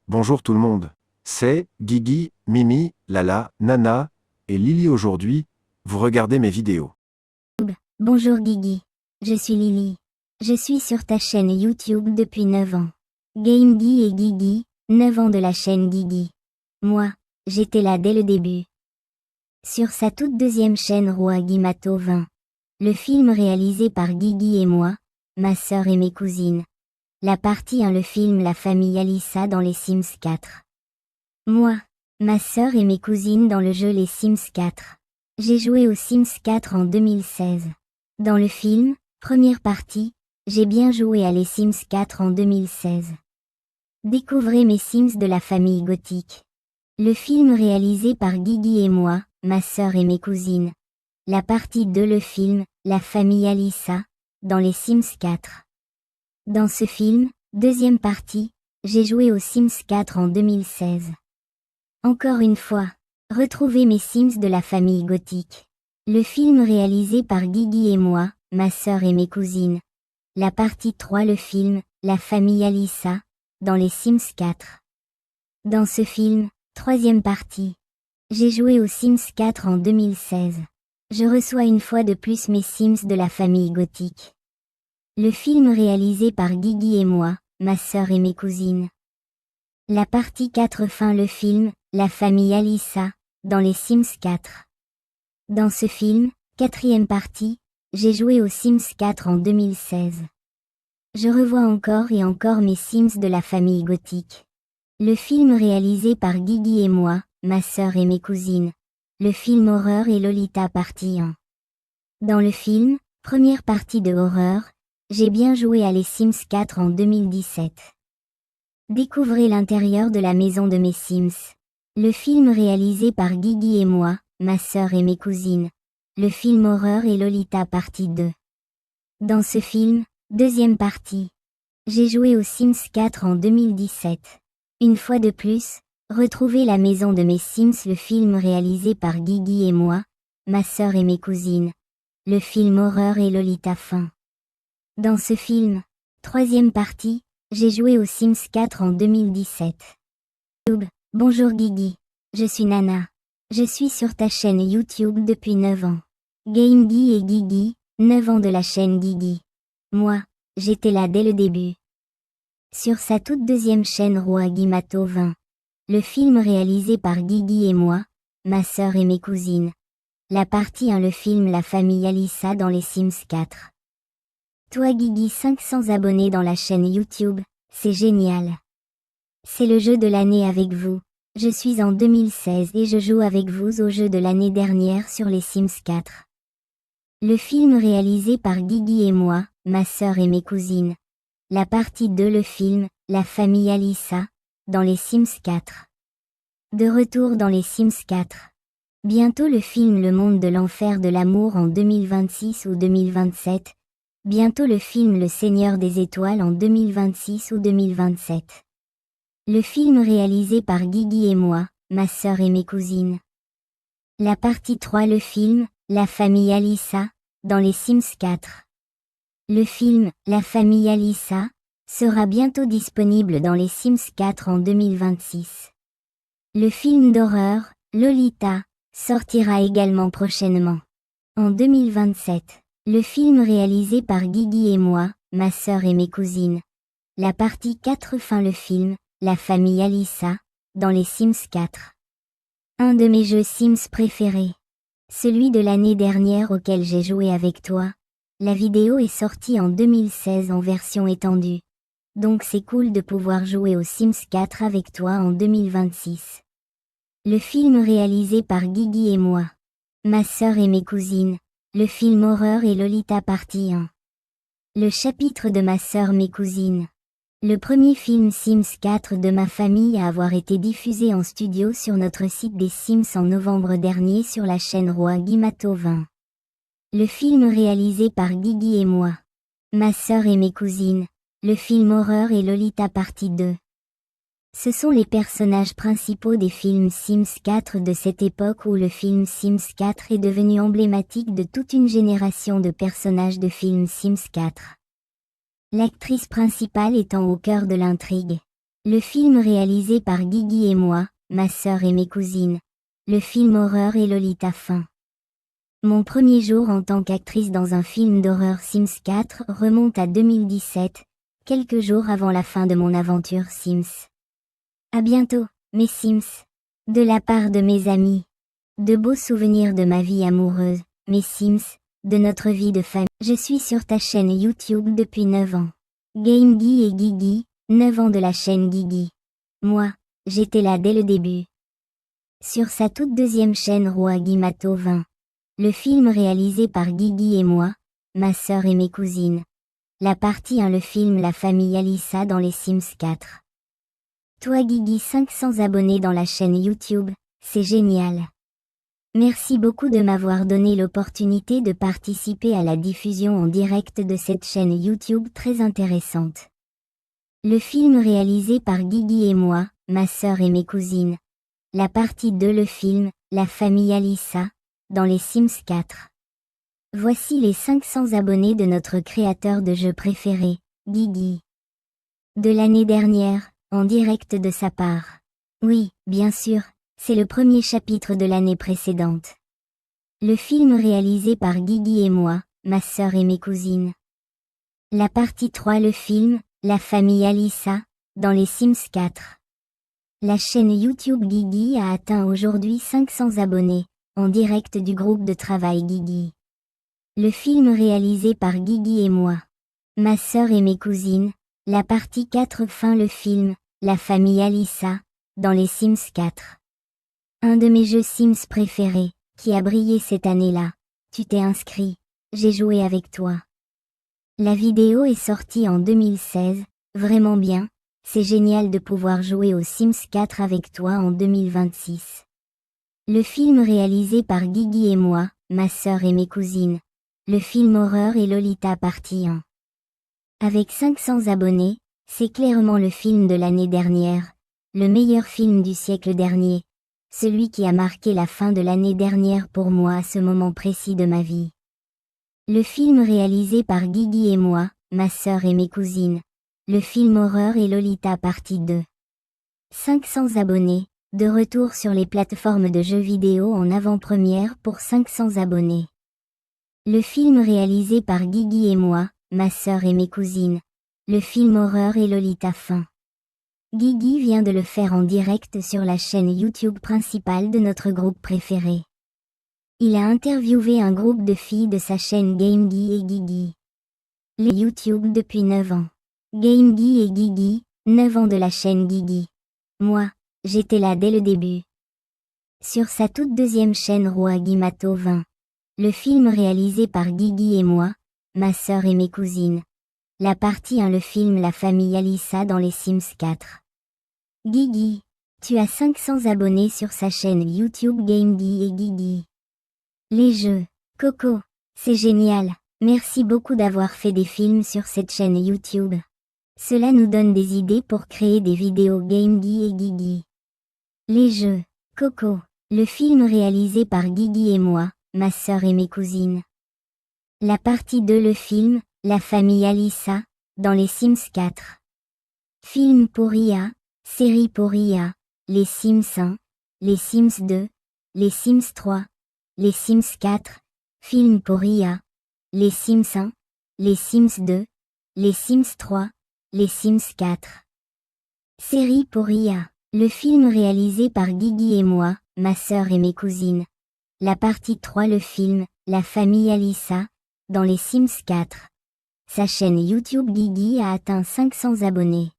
Bonjour tout le monde. C'est Guigui, Mimi, Lala, Nana et Lily. Aujourd'hui, vous regardez mes vidéos. Bonjour Guigui. Je suis Lily. Je suis sur ta chaîne YouTube depuis 9 ans. GameGui et Guigui, 9 ans de la chaîne Guigui. Moi, j'étais là dès le début. Sur sa toute deuxième chaîne Roi Guimato 20. Le film réalisé par Guigui et moi, ma sœur et mes cousines. La partie 1, le film La famille Alissa dans les Sims 4. Moi, ma sœur et mes cousines dans le jeu Les Sims 4. J'ai joué aux Sims 4 en 2016. Dans le film, première partie, j'ai bien joué à Les Sims 4 en 2016. Découvrez mes Sims de la famille gothique. Le film réalisé par Guigui et moi, ma sœur et mes cousines. La partie 2, le film La famille Alissa dans les Sims 4. Dans ce film, deuxième partie, j'ai joué aux Sims 4 en 2016. Encore une fois, retrouvez mes Sims de la famille gothique. Le film réalisé par Guigui et moi, ma sœur et mes cousines. La partie 3, le film La famille Alissa dans les Sims 4. Dans ce film, troisième partie, j'ai joué aux Sims 4 en 2016. Je reçois une fois de plus mes Sims de la famille gothique. Le film réalisé par Guigui et moi, ma sœur et mes cousines. La partie 4, fin, le film La famille Alissa dans les Sims 4. Dans ce film, quatrième partie, j'ai joué aux Sims 4 en 2016. Je revois encore et encore mes Sims de la famille gothique. Le film réalisé par Guigui et moi, ma sœur et mes cousines. Le film Horreur et Lolita partie 1. Dans le film, première partie de Horreur, j'ai bien joué à Les Sims 4 en 2017. Découvrez l'intérieur de la maison de mes Sims. Le film réalisé par Guigui et moi, ma sœur et mes cousines. Le film Horreur et Lolita partie 2. Dans ce film, deuxième partie, j'ai joué aux Sims 4 en 2017. Une fois de plus, retrouvez la maison de mes Sims, le film réalisé par Guigui et moi, ma sœur et mes cousines. Le film Horreur et Lolita fin. Dans ce film, troisième partie, j'ai joué aux Sims 4 en 2017. Bonjour Guigui. Je suis Nana. Je suis sur ta chaîne YouTube depuis 9 ans. GameGui et Guigui, 9 ans de la chaîne Guigui. Moi, j'étais là dès le début. Sur sa toute deuxième chaîne Roi Guimato 20. Le film réalisé par Guigui et moi, ma sœur et mes cousines. La partie 1, le film La famille Alissa dans les Sims 4. Toi Guigui, 500 abonnés dans la chaîne YouTube, c'est génial. C'est le jeu de l'année avec vous. Je suis en 2016 et je joue avec vous au jeu de l'année dernière sur les Sims 4. Le film réalisé par Guigui et moi, ma sœur et mes cousines. La partie 2, le film La famille Alissa dans les Sims 4. De retour dans les Sims 4. Bientôt le film Le monde de l'enfer de l'amour en 2026 ou 2027. Bientôt le film Le Seigneur des étoiles en 2026 ou 2027. Le film réalisé par Guigui et moi, ma sœur et mes cousines. La partie 3, le film La famille Alissa dans les Sims 4. Le film La famille Alissa sera bientôt disponible dans les Sims 4 en 2026. Le film d'horreur Lolita sortira également prochainement. En 2027. Le film réalisé par Guigui et moi, ma sœur et mes cousines. La partie 4, fin, le film La famille Alissa dans les Sims 4. Un de mes jeux Sims préférés. Celui de l'année dernière auquel j'ai joué avec toi. La vidéo est sortie en 2016 en version étendue. Donc c'est cool de pouvoir jouer aux Sims 4 avec toi en 2026. Le film réalisé par Guigui et moi. Ma sœur et mes cousines. Le film Horreur et Lolita partie 1. Le chapitre de ma sœur, mes cousines. Le premier film Sims 4 de ma famille à avoir été diffusé en studio sur notre site des Sims en novembre dernier sur la chaîne Roi Guimato 20. Le film réalisé par Guigui et moi. Ma sœur et mes cousines. Le film Horreur et Lolita partie 2. Ce sont les personnages principaux des films Sims 4 de cette époque où le film Sims 4 est devenu emblématique de toute une génération de personnages de films Sims 4. L'actrice principale étant au cœur de l'intrigue. Le film réalisé par Guigui et moi, ma sœur et mes cousines. Le film horreur et Lolita fin. Mon premier jour en tant qu'actrice dans un film d'horreur Sims 4 remonte à 2017, quelques jours avant la fin de mon aventure Sims. À bientôt, mes Sims. De la part de mes amis. De beaux souvenirs de ma vie amoureuse, mes Sims, de notre vie de famille. Je suis sur ta chaîne YouTube depuis 9 ans. GameGuy et Guigui, 9 ans de la chaîne Guigui. Moi, j'étais là dès le début. Sur sa toute deuxième chaîne Roi Guimato 20. Le film réalisé par Guigui et moi, ma sœur et mes cousines. La partie 1 le film La famille Alissa dans les Sims 4. Toi Guigui 500 abonnés dans la chaîne YouTube, c'est génial. Merci beaucoup de m'avoir donné l'opportunité de participer à la diffusion en direct de cette chaîne YouTube très intéressante. Le film réalisé par Guigui et moi, ma sœur et mes cousines. La partie 2 le film, La famille Alissa, dans les Sims 4. Voici les 500 abonnés de notre créateur de jeux préféré, Guigui. De l'année dernière, en direct de sa part. Oui, bien sûr, c'est le premier chapitre de l'année précédente. Le film réalisé par Guigui et moi, ma sœur et mes cousines. La partie 3 le film, La famille Alissa, dans les Sims 4. La chaîne YouTube Guigui a atteint aujourd'hui 500 abonnés, en direct du groupe de travail Guigui. Le film réalisé par Guigui et moi. Ma sœur et mes cousines, la partie 4 fin le film, La famille Alissa, dans les Sims 4. Un de mes jeux Sims préférés, qui a brillé cette année-là. Tu t'es inscrit, j'ai joué avec toi. La vidéo est sortie en 2016, vraiment bien, c'est génial de pouvoir jouer aux Sims 4 avec toi en 2026. Le film réalisé par Guigui et moi, ma sœur et mes cousines. Le film horreur et Lolita partie 1. Avec 500 abonnés, c'est clairement le film de l'année dernière, le meilleur film du siècle dernier, celui qui a marqué la fin de l'année dernière pour moi à ce moment précis de ma vie. Le film réalisé par Guigui et moi, ma sœur et mes cousines. Le film horreur et Lolita partie 2. 500 abonnés, de retour sur les plateformes de jeux vidéo en avant-première pour 500 abonnés. Le film réalisé par Guigui et moi, ma sœur et mes cousines. Le film horreur et Lolita fin. Guigui vient de le faire en direct sur la chaîne YouTube principale de notre groupe préféré. Il a interviewé un groupe de filles de sa chaîne GameGuy et Guigui. Les YouTube depuis 9 ans. GameGuy et Guigui, 9 ans de la chaîne Guigui. Moi, j'étais là dès le début. Sur sa toute deuxième chaîne Roi Guimato 20. Le film réalisé par Guigui et moi, ma sœur et mes cousines. La partie 1 le film La famille Alissa dans les Sims 4. Guigui, tu as 500 abonnés sur sa chaîne YouTube GameGuy et Guigui. Les jeux, Coco, c'est génial, merci beaucoup d'avoir fait des films sur cette chaîne YouTube. Cela nous donne des idées pour créer des vidéos GameGuy et Guigui. Les jeux, Coco, le film réalisé par Guigui et moi, ma sœur et mes cousines. La partie 2 le film, La famille Alissa, dans les Sims 4. Film pour IA, série pour IA, les Sims 1, les Sims 2, les Sims 3, les Sims 4, film pour IA, les Sims 1, les Sims 2, les Sims 3, les Sims 4. Série pour IA, le film réalisé par Guigui et moi, ma sœur et mes cousines. La partie 3 le film, La famille Alissa, dans les Sims 4. Sa chaîne YouTube Guigui a atteint 500 abonnés.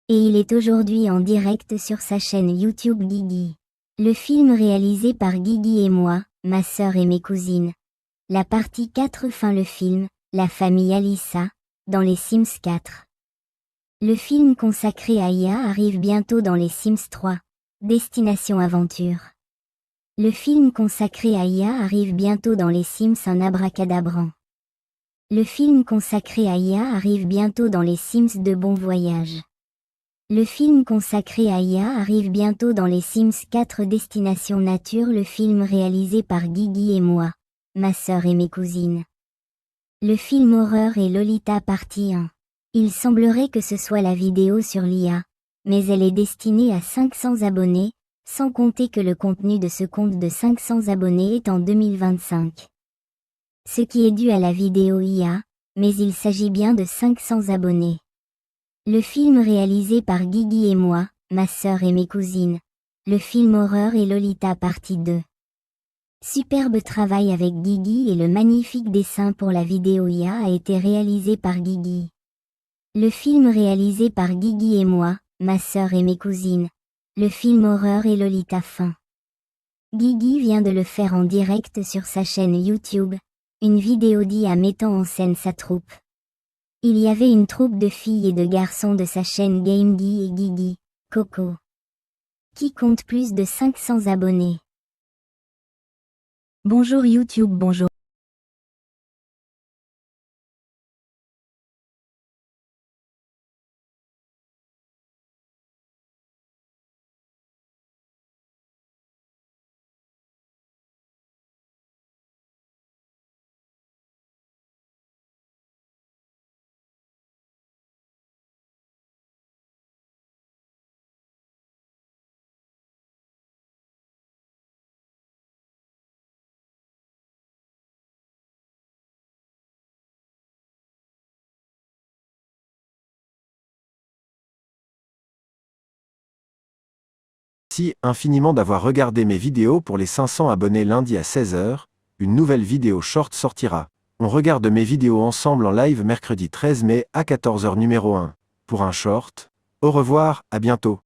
Et il est aujourd'hui en direct sur sa chaîne YouTube Guigui. Le film réalisé par Guigui et moi, ma sœur et mes cousines. La partie 4 fin le film, La famille Alissa, dans les Sims 4. Le film consacré à IA arrive bientôt dans les Sims 3. Destination Aventure. Le film consacré à IA arrive bientôt dans les Sims un abracadabrant. Le film consacré à IA arrive bientôt dans les Sims de Bon Voyage. Le film consacré à IA arrive bientôt dans les Sims 4 Destination Nature, le film réalisé par Guigui et moi, ma sœur et mes cousines. Le film horreur et Lolita partie 1. Il semblerait que ce soit la vidéo sur l'IA, mais elle est destinée à 500 abonnés, sans compter que le contenu de ce compte de 500 abonnés est en 2025. Ce qui est dû à la vidéo IA, mais il s'agit bien de 500 abonnés. Le film réalisé par Guigui et moi, ma sœur et mes cousines. Le film horreur et Lolita partie 2. Superbe travail avec Guigui et le magnifique dessin pour la vidéo IA a été réalisé par Guigui. Le film réalisé par Guigui et moi, ma sœur et mes cousines. Le film horreur et Lolita fin. Guigui vient de le faire en direct sur sa chaîne YouTube, une vidéo d'IA mettant en scène sa troupe. Il y avait une troupe de filles et de garçons de sa chaîne GameGuy et Guigui, Coco, qui compte plus de 500 abonnés. Bonjour YouTube, bonjour. Merci infiniment d'avoir regardé mes vidéos. Pour les 500 abonnés lundi à 16 h, une nouvelle vidéo short sortira. On regarde mes vidéos ensemble en live mercredi 13 mai à 14 h numéro 1. Pour un short. Au revoir, à bientôt.